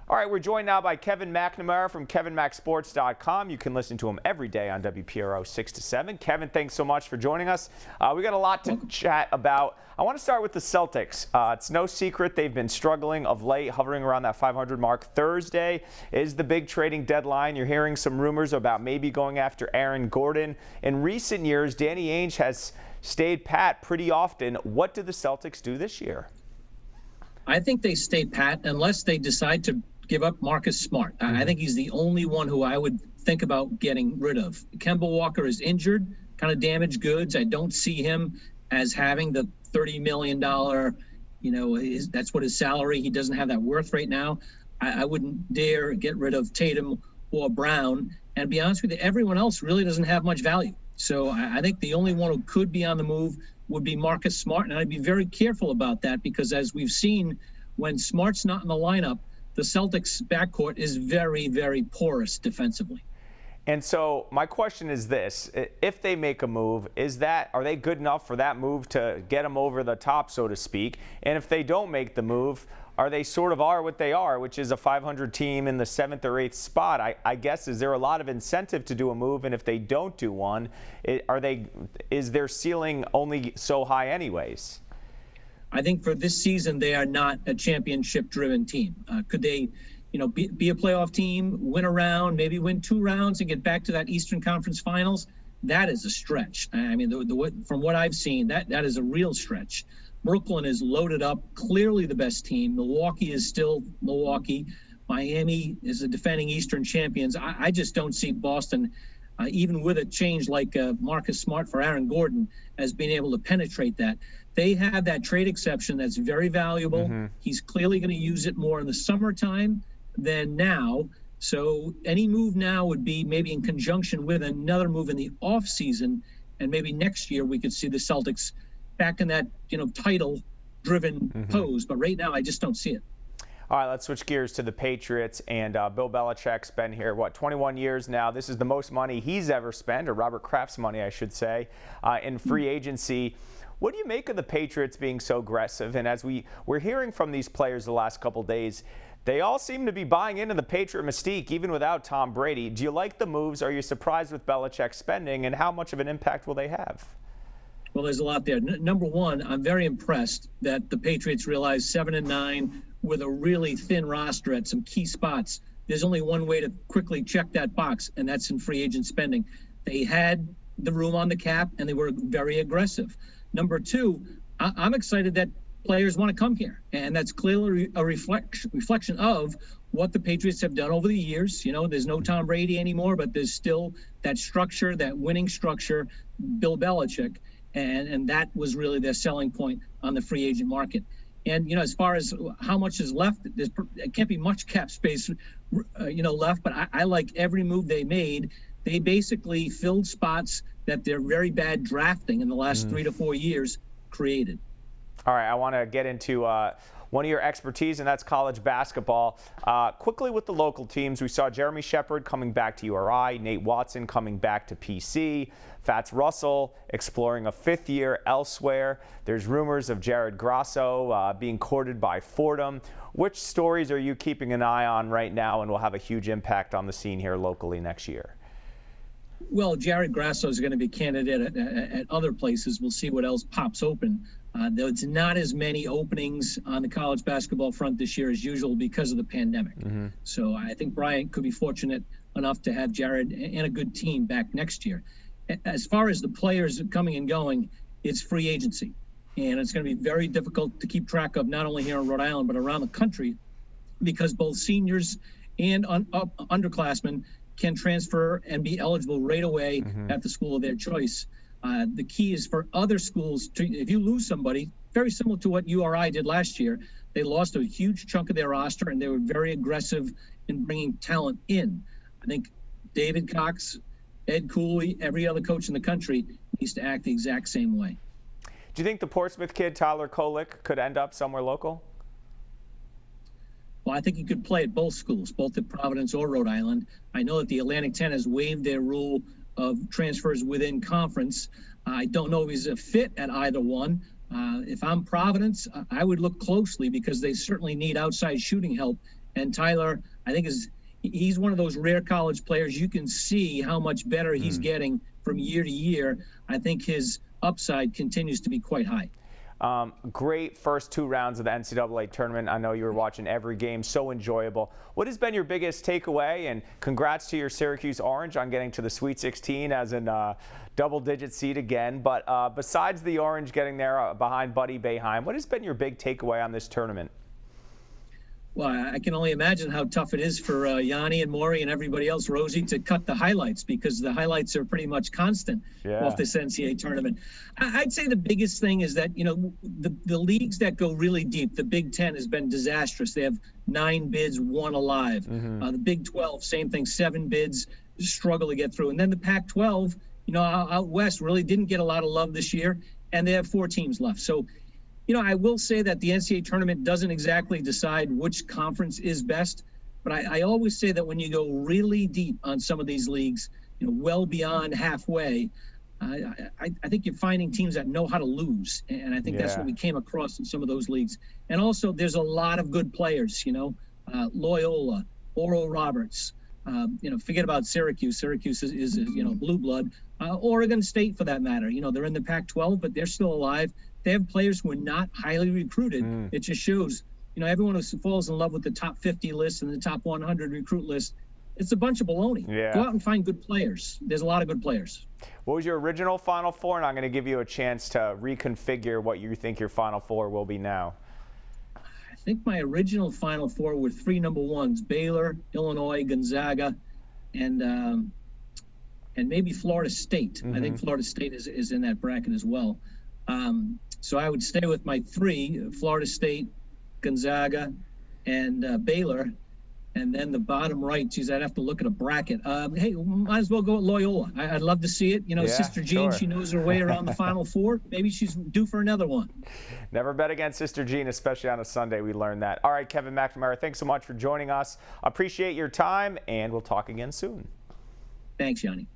All right, we're joined now by Kevin McNamara from KevinMacSports.com. You can listen to him every day on WPRO 6 to 7. Kevin, thanks so much for joining us. We got a lot to chat about. I want to start with the Celtics. It's no secret they've been struggling of late, hovering around that 500 mark. Thursday is the big trading deadline. You're hearing some rumors about maybe going after Aaron Gordon. In recent years, Danny Ainge has stayed pat pretty often. What do the Celtics do this year? I think they stay pat unless they decide to give up Marcus Smart. I think he's the only one who I would think about getting rid of. Kemba Walker is injured, kind of damaged goods. I don't see him as having the $30 million, that's what his salary. He doesn't have that worth right now. I wouldn't dare get rid of Tatum or Brown. And to be honest with you, everyone else really doesn't have much value. So I think the only one who could be on the move would be Marcus Smart. And I'd be very careful about that because as we've seen, when Smart's not in the lineup, the Celtics backcourt is very, very porous defensively. And so my question is this: if they make a move, are they good enough for that move to get them over the top, so to speak? And if they don't make the move, are they sort of what they are, which is a 500 team in the 7th or 8th spot? I guess, is there a lot of incentive to do a move? And if they don't do one, is their ceiling only so high anyways? I think for this season, they are not a championship-driven team. Could they, be a playoff team, win a round, maybe win 2 rounds and get back to that Eastern Conference Finals? That is a stretch. I mean, from what I've seen, that is a real stretch. Brooklyn is loaded up, clearly the best team. Milwaukee is still Milwaukee. Miami is the defending Eastern champions. I just don't see Boston, even with a change like Marcus Smart for Aaron Gordon, as being able to penetrate that. They have that trade exception that's very valuable. Mm-hmm. He's clearly going to use it more in the summertime than now. So any move now would be maybe in conjunction with another move in the offseason, and maybe next year we could see the Celtics back in that, title-driven pose. But right now, I just don't see it. All right, let's switch gears to the Patriots. And Bill Belichick's been here, 21 years now. This is the most money he's ever spent, or Robert Kraft's money, I should say, in free agency. What do you make of the Patriots being so aggressive? And as we're hearing from these players the last couple days, they all seem to be buying into the Patriot mystique, even without Tom Brady. Do you like the moves? Are you surprised with Belichick's spending? And how much of an impact will they have? Well, there's a lot there. Number one, I'm very impressed that the Patriots realized 7-9 with a really thin roster at some key spots. There's only one way to quickly check that box, and that's in free agent spending. They had the room on the cap, and they were very aggressive. Number two, I'm excited that players want to come here, and that's clearly a reflection of what the Patriots have done over the years. There's no Tom Brady anymore, but there's still that structure, that winning structure, Bill Belichick, and that was really their selling point on the free agent market. And, as far as how much is left, it can't be much cap space, left, but I like every move they made. They basically filled spots that their very bad drafting in the last 3 to 4 years created. All right, I want to get into one of your expertise, and that's college basketball. Quickly with the local teams, we saw Jeremy Shepard coming back to URI, Nate Watson coming back to PC, Fats Russell exploring a 5th year elsewhere. There's rumors of Jared Grasso being courted by Fordham. Which stories are you keeping an eye on right now and will have a huge impact on the scene here locally next year? Well, Jared Grasso is going to be a candidate at other places. We'll see what else pops open. There's not as many openings on the college basketball front this year as usual because of the pandemic. So I think Bryant could be fortunate enough to have Jared and a good team back next year. As far as the players coming and going, it's free agency. And it's going to be very difficult to keep track of, not only here in Rhode Island, but around the country, because both seniors and underclassmen can transfer and be eligible right away at the school of their choice. The key is for other schools if you lose somebody, very similar to what URI did last year, they lost a huge chunk of their roster and they were very aggressive in bringing talent in. I think David Cox, Ed Cooley, every other coach in the country needs to act the exact same way. Do you think the Portsmouth kid, Tyler Kolick, could end up somewhere local? Well, I think he could play at both schools, both at Providence or Rhode Island. I know that the Atlantic 10 has waived their rule of transfers within conference. I don't know if he's a fit at either one. If I'm Providence, I would look closely because they certainly need outside shooting help And Tyler, I think he's one of those rare college players. You can see how much better he's getting from year to year. I think his upside continues to be quite high. Great first 2 rounds of the NCAA tournament. I know you were watching every game, so enjoyable. What has been your biggest takeaway? And congrats to your Syracuse Orange on getting to the Sweet 16 as in double-digit seed again. But besides the Orange getting there behind Buddy Boeheim, what has been your big takeaway on this tournament? Well, I can only imagine how tough it is for Yianni and Maury and everybody else, Rosie, to cut the highlights, because the highlights are pretty much constant off this NCAA tournament. I'd say the biggest thing is that, the leagues that go really deep, the Big Ten has been disastrous. They have 9 bids, 1 alive. The Big 12, same thing, 7 bids, struggle to get through. And then the Pac-12, out west really didn't get a lot of love this year, and they have 4 teams left. So, I will say that the NCAA tournament doesn't exactly decide which conference is best, but I always say that when you go really deep on some of these leagues, well beyond halfway, I think you're finding teams that know how to lose, and I think that's what we came across in some of those leagues. And also, there's a lot of good players, Loyola, Oral Roberts, forget about Syracuse. Syracuse is blue blood. Oregon State, for that matter. They're in the Pac-12, but they're still alive. They have players who are not highly recruited. It just shows, everyone who falls in love with the top 50 list and the top 100 recruit list, it's a bunch of baloney. Go out and find good players. There's a lot of good players. What was your original Final Four? And I'm going to give you a chance to reconfigure what you think your Final Four will be now. I think my original Final Four were 3 number 1s: Baylor, Illinois, Gonzaga, and maybe Florida State. I think Florida State is in that bracket as well. So I would stay with my 3, Florida State, Gonzaga, and Baylor. And then the bottom right, geez, I'd have to look at a bracket. Hey, might as well go with Loyola. I'd love to see it. Sister Jean, she knows her way around the Final Four. Maybe she's due for another one. Never bet against Sister Jean, especially on a Sunday. We learned that. All right, Kevin McNamara, thanks so much for joining us. Appreciate your time, and we'll talk again soon. Thanks, Yianni.